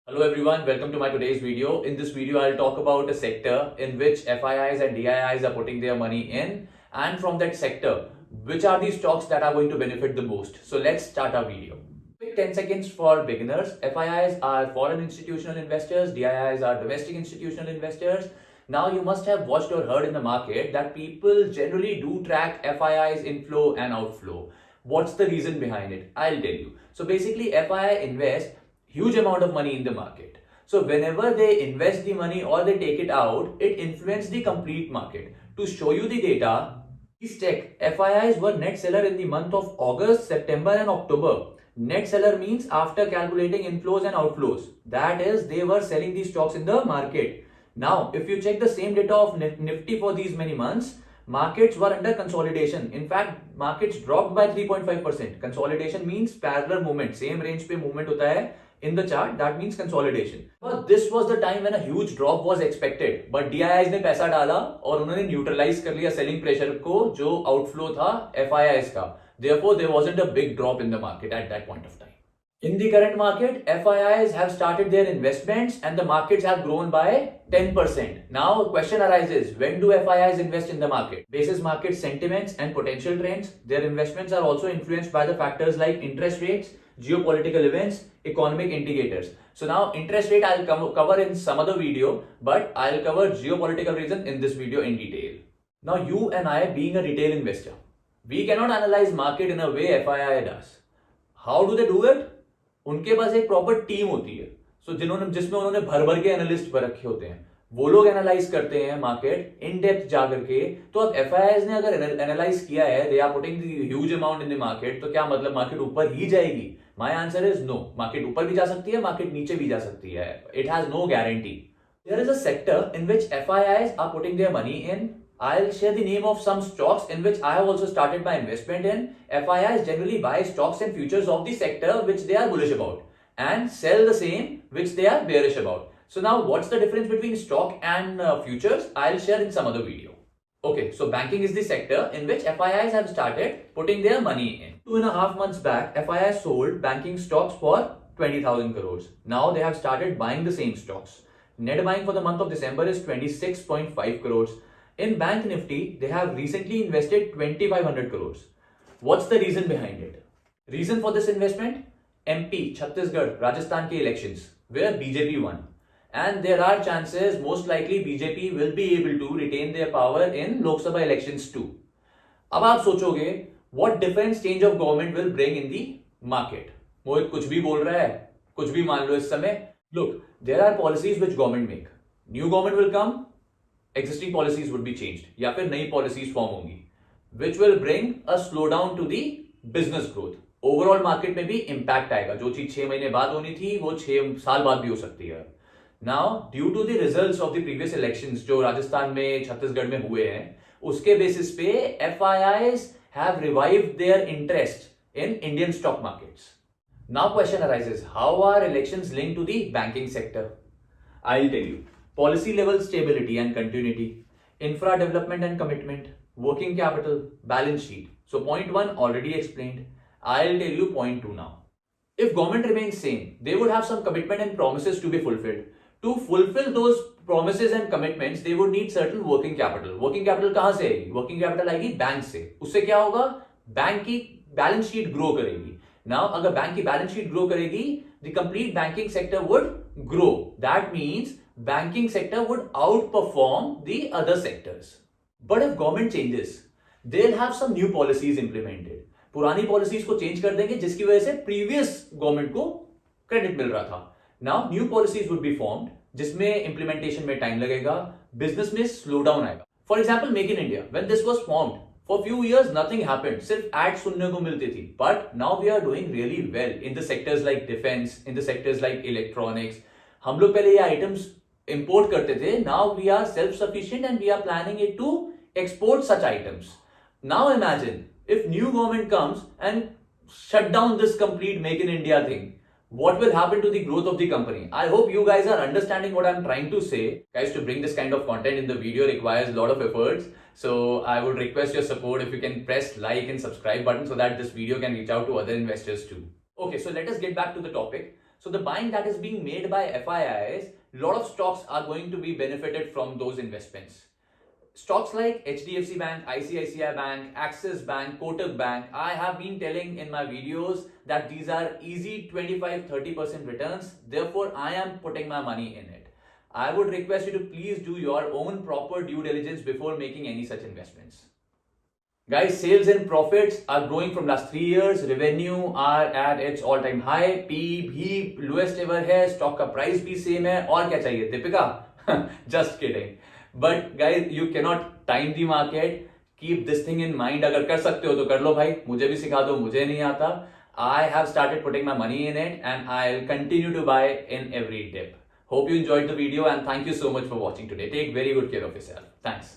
Hello everyone, welcome to my today's video. In this video, I'll talk about a sector in which FIIs and DIIs are putting their money in, and from that sector, which are the stocks that are going to benefit the most. So let's start our video. Quick 10 seconds for beginners. FIIs are foreign institutional investors, DIIs are domestic institutional investors. Now you must have watched or heard in the market that people generally do track FIIs inflow and outflow. What's the reason behind it? I'll tell you. So basically, FII invest huge amount of money in the market. So whenever they invest the money or they take it out, it influences the complete market. To show you the data, please check. FIIs were net seller in the month of August, September and October. Net seller means after calculating inflows and outflows. That is, they were selling these stocks in the market. Now, if you check the same data of Nifty for these many months, markets were under consolidation. In fact, markets dropped by 3.5%. Consolidation means parallel movement. Same range पे movement होता है in the chart, that means consolidation. But this was the time when a huge drop was expected. But DIIs ने पैसा डाला और उन्होंने neutralise कर लिया सेलिंग प्रेशर को जो आउटफ्लो था FIIs का. Therefore, there wasn't a big drop in the market at that point of time. In the current market, FIIs have started their investments and the markets have grown by 10%. Now, a question arises, when do FIIs invest in the market? Basis market sentiments and potential trends, their investments are also influenced by the factors like interest rates, geopolitical events, economic indicators. So now interest rate I'll cover in some other video, but I'll cover geopolitical reason in this video in detail. Now you and I being a retail investor, we cannot analyze market in a way FII does. How do they do it? उनके पास एक proper team होती है. जिसमें उन्होंने भर के analyst पर रखे होते हैं. वो लोग एनालाइज करते हैं मार्केट इन डेप्थ जाकर के. तो अब FIIs ने अगर एनालाइज किया है, they are putting huge amount in the market, तो क्या मतलब मार्केट ऊपर ही जाएगी? My answer is no. Market ऊपर भी जा सकती है, मार्केट नीचे भी जा सकती है. It has no guarantee. There is a sector in which FIIs are putting their money in. I'll share the name of some stocks in which I have also started my investment in. FIIs generally buy stocks and futures of the sector which they are bullish about and sell the same which they are bearish about. So now what's the difference between stock and futures? I'll share in some other video. Okay, so banking is the sector in which FIIs have started putting their money in. 2.5 months back, FIIs sold banking stocks for 20,000 crores. Now they have started buying the same stocks. Net buying for the month of December is 26.5 crores. In Bank Nifty, they have recently invested 2,500 crores. What's the reason behind it? Reason for this investment? MP, Chhattisgarh, Rajasthan ke elections, where BJP won. And there are chances, most likely BJP will be able to retain their power in Lok Sabha elections too. अब आप सोचोगे, what difference change of government will bring in the market? मोहित कुछ भी बोल रहा है, कुछ भी मान लो इस समय. Look, there are policies which government make. New government will come, existing policies would be changed, या फिर नई policies form होंगी, which will bring a slowdown to the business growth. Overall market में भी impact आएगा. जो चीज 6 महीने बाद होनी थी, वो 6 साल बाद भी हो सकती है. Now, due to the results of the previous elections जो राजस्थान में छत्तीसगढ़ में हुए हैं, उसके बेसिस पे FIIs have revived their interest in Indian stock markets. Now question arises, how are elections linked to the banking sector? I'll tell you. Policy level stability and continuity, infra development and commitment, working capital, balance sheet. So point 1 already explained. I'll tell you point 2 now. If government remains same, they would have some commitment and promises to be fulfilled. To fulfill those promises and commitments, they would need certain working capital. Working capital कहां से आएगी? Working capital आएगी bank से. उससे क्या होगा? Bank की balance sheet grow करेगी. Now, अगर बैंक की बैलेंस शीट ग्रो करेगी, the complete banking sector would grow. That means banking sector would outperform the other sectors. But if government changes, they'll have some new policies implemented. पुरानी policies को change कर देंगे जिसकी वजह से previous government को credit मिल रहा था. Now new policies would be formed जिसमें implementation में टाइम लगेगा, बिजनेस में स्लो डाउन आएगा. For example make in India, when this was formed, for few years nothing happened, सिर्फ एड सुनने को मिलती थी. But now we are doing really well in the sectors like defense, in the sectors like electronics. हम लोग पहले ये items import करते थे. Now we are self sufficient and we are planning it to export such items. Now imagine if new government comes and shut down this complete make in India thing. What will happen to the growth of the company? I hope you guys are understanding what I'm trying to say. Guys, to bring this kind of content in the video requires a lot of efforts. So I would request your support if you can press like and subscribe button so that this video can reach out to other investors too. Okay, so let us get back to the topic. So the buying that is being made by FIIs, lot of stocks are going to be benefited from those investments. Stocks like HDFC Bank, ICICI Bank, Axis Bank, Kotak Bank, I have been telling in my videos that these are easy 25-30% returns. Therefore, I am putting my money in it. I would request you to please do your own proper due diligence before making any such investments. Guys, sales and profits are growing from last 3 years. Revenue are at its all-time high. P भी lowest ever है. Stock का price भी same है. और क्या चाहिए? Deepika? Just kidding. But guys, you cannot time the market. Keep this thing in mind. अगर कर सकते हो तो कर लो भाई. मुझे भी सिखा दो. मुझे नहीं आता. I have started putting my money in it and I'll continue to buy in every dip. Hope you enjoyed the video and thank you so much for watching today. Take very good care of yourself. Thanks.